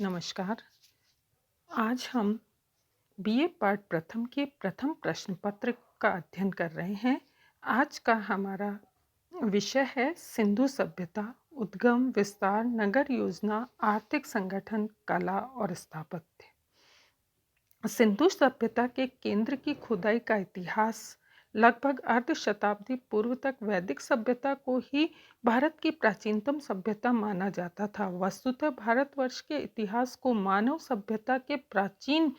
नमस्कार। आज हम बीए पार्ट प्रथम के प्रथम प्रश्न पत्र का अध्ययन कर रहे हैं। आज का हमारा विषय है सिंधु सभ्यता, उद्गम, विस्तार, नगर योजना, आर्थिक संगठन, कला और स्थापत्य। सिंधु सभ्यता के केंद्र की खुदाई का इतिहास लगभग अर्ध शताब्दी पूर्व तक वैदिक सभ्यता को ही भारत की प्राचीनतम सभ्यता माना जाता था। वस्तुतः भारतवर्ष के इतिहास को मानव सभ्यता के प्राचीन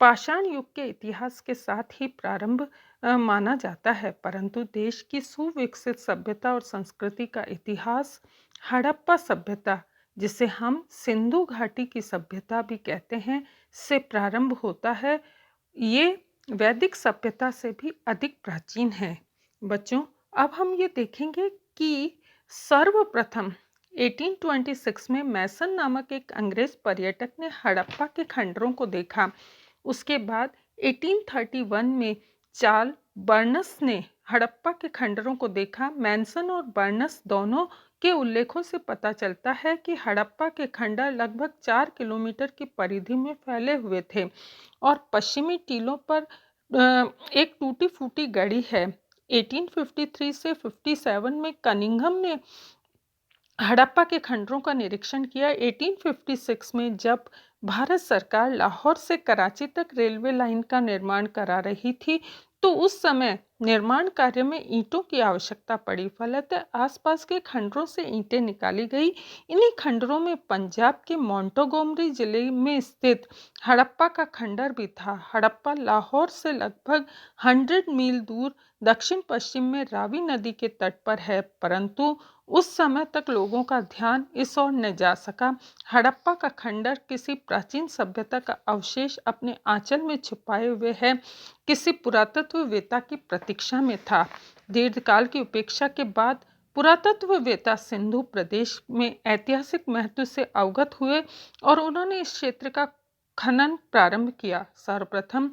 पाषाण युग के इतिहास के साथ ही प्रारंभ माना जाता है, परंतु देश की सुविकसित सभ्यता और संस्कृति का इतिहास हड़प्पा सभ्यता, जिसे हम सिंधु घाटी की सभ्यता भी कहते हैं, से प्रारंभ होता है। ये वैदिक सभ्यता से भी अधिक प्राचीन है। बच्चों, अब हम ये देखेंगे कि सर्वप्रथम 1826 में मैसन नामक एक अंग्रेज पर्यटक ने हड़प्पा के खंडरों को देखा। उसके बाद 1831 में चार्ल बर्नस ने हड़प्पा के खंडरों को देखा। मैनसन और बर्नस दोनों के उल्लेखों से पता चलता है कि हड़प्पा के खंडर लगभग 4 किलोमीटर की परिधि में फैले हुए थे और पश्चिमी टीलों पर एक टूटी फूटी गढ़ी है। 1853 से 57 में कनिंघम ने हड़प्पा के खंडरों का निरीक्षण किया। 1856 में जब भारत सरकार लाहौर से कराची तक रेलवे लाइन का निर्माण करा रही थी, तो उस समय निर्माण कार्य में ईंटों की आवश्यकता पड़ी। फलतः आसपास के खंडरों से ईंटें निकाली गई। इन्हीं खंडरों में पंजाब के मोंटोगोमरी जिले में स्थित हड़प्पा का खंडर भी था। हड़प्पा लाहौर से लगभग 100 मील दूर दक्षिण पश्चिम में रावी नदी के तट पर है, परंतु उस समय तक लोगों का ध्यान इस ओर न जा सका। हड़प्पा का खंडर किसी प्राचीन सभ्यता का अवशेष अपने आंचल में छुपाए हुए है, किसी पुरातत्ववेत्ता की प्रतीक्षा में था। दीर्घकाल की उपेक्षा के बाद पुरातत्ववेत्ता सिंधु प्रदेश में ऐतिहासिक महत्व से अवगत हुए और उन्होंने इस क्षेत्र का खनन प्रारंभ किया। सर्वप्रथम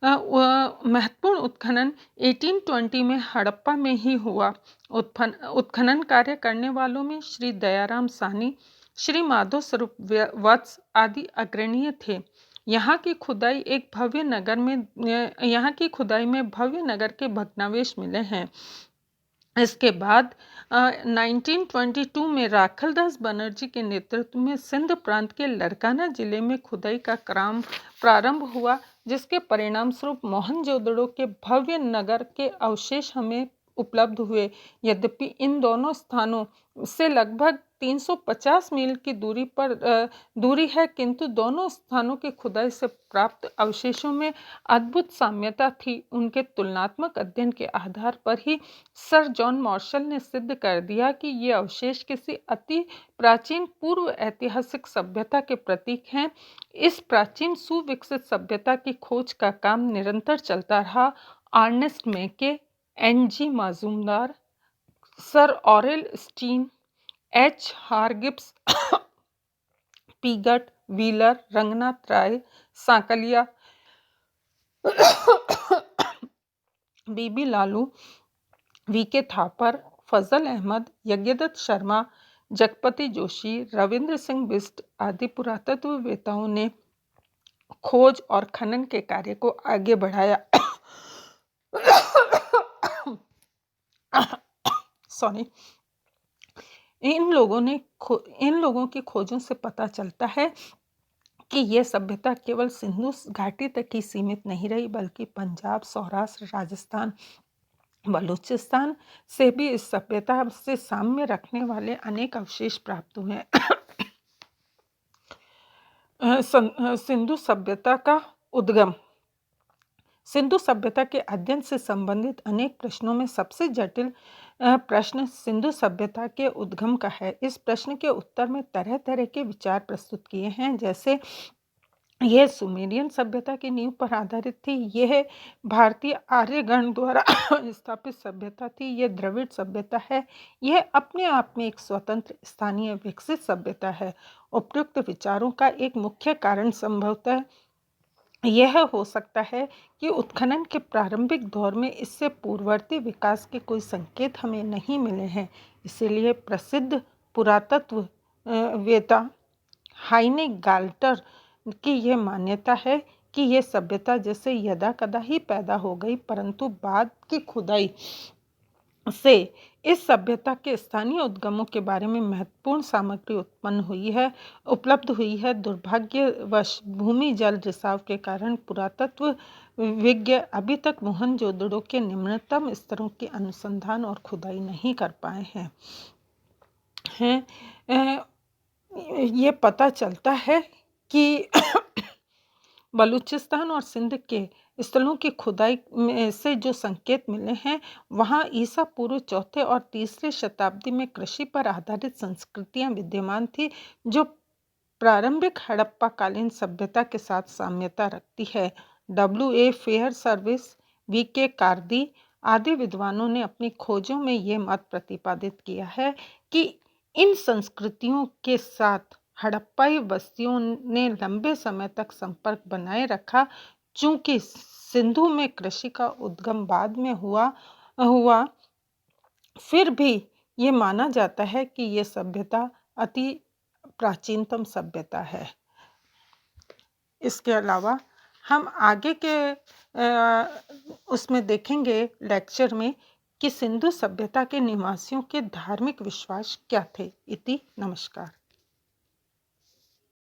महत्वपूर्ण उत्खनन 1820 में हड़प्पा में ही हुआ। उत्खनन कार्य करने वालों में श्री दयाराम साहनी, श्री माधव स्वरूप वत्स आदि अग्रणीय थे। यहाँ की खुदाई में भव्य नगर के भग्नावशेष मिले हैं। इसके बाद 1922 में राखलदास बनर्जी के नेतृत्व में सिंध प्रांत के लड़काना जिले में खुदाई का क्रम प्रारंभ हुआ, जिसके परिणाम स्वरूप मोहनजोदड़ो के भव्य नगर के अवशेष हमें उपलब्ध हुए। यद्यपि इन दोनों स्थानों से लगभग 350 मील की दूरी है, किंतु दोनों स्थानों की खुदाई से प्राप्त अवशेषों में अद्भुत साम्यता थी। उनके तुलनात्मक अध्ययन के आधार पर ही सर जॉन मार्शल ने सिद्ध कर दिया कि ये अवशेष किसी अति प्राचीन पूर्व ऐतिहासिक सभ्यता के प्रतीक हैं। इस प्राचीन सुविकसित सभ्यता की खोज का काम निरंतर चलता रहा। Ernest Mackay, N G. Majumdar, Sir Aurel Stein, H. Hargreaves, Piggott, Wheeler, Ranganath Rai, Sankalia, B B Lal, V K. Thapar, Fazal Ahmed, Yagyadatt Sharma, Jagpati Joshi, Ravindra Singh Bisht आदि पुरातत्ववेत्ताओं ने खोज और खनन के कार्य को आगे बढ़ाया। सॉरी। इन लोगों की खोजों से पता चलता है कि यह सभ्यता केवल सिंधु घाटी तक ही सीमित नहीं रही, बल्कि पंजाब, सौराष्ट्र, राजस्थान, बलूचिस्तान से भी इस सभ्यता से साम्य रखने वाले अनेक अवशेष प्राप्त हुए। सिंधु सभ्यता का उद्गम। सिंधु सभ्यता के अध्ययन से संबंधित अनेक प्रश्नों में सबसे जटिल प्रश्न सिंधु सभ्यता के उद्गम का है। इस प्रश्न के उत्तर में तरह तरह के विचार प्रस्तुत किए हैं, जैसे यह सुमेरियन सभ्यता की नींव पर आधारित थी, यह भारतीय आर्यगण द्वारा स्थापित सभ्यता थी, यह द्रविड़ सभ्यता है, यह अपने आप में एक स्वतंत्र स्थानीय विकसित सभ्यता है। उपयुक्त विचारों का एक मुख्य कारण संभवतः यह हो सकता है कि उत्खनन के प्रारंभिक दौर में इससे पूर्ववर्ती विकास के कोई संकेत हमें नहीं मिले हैं। इसीलिए प्रसिद्ध पुरातत्ववेत्ता हाइने गाल्टर की यह मान्यता है कि यह सभ्यता जैसे यदा कदा ही पैदा हो गई, परंतु बाद की खुदाई से इस सभ्यता के स्थानीय उद्गमों के बारे में महत्वपूर्ण सामग्री उपलब्ध हुई है। दुर्भाग्यवश भूमि जल रिसाव के कारण पुरातत्व विज्ञ अभी तक मोहनजोदड़ो के निम्नतम स्तरों के अनुसंधान और खुदाई नहीं कर पाए हैं। ये पता चलता है कि बलूचिस्तान और सिंध के स्थलों की खुदाई में से जो संकेत मिले हैं, वहाँ ईसा पूर्व चौथे और तीसरे शताब्दी में कृषि पर आधारित संस्कृतियाँ विद्यमान थी, जो प्रारंभिक हड़प्पाकालीन सभ्यता के साथ साम्यता रखती है। W.A. Fair service, V.K. कार्दी आदि विद्वानों ने अपनी खोजों में ये मत प्रतिपादित किया है कि इन संस्कृतियों के साथ हड़प्पाई बस्तियों ने लंबे समय तक संपर्क बनाए रखा। चूंकि सिंधु में कृषि का उद्गम बाद में हुआ, फिर भी ये माना जाता है कि ये सभ्यता अति प्राचीनतम सभ्यता है। इसके अलावा हम आगे के उसमें देखेंगे लेक्चर में कि सिंधु सभ्यता के निवासियों के धार्मिक विश्वास क्या थे। इति नमस्कार।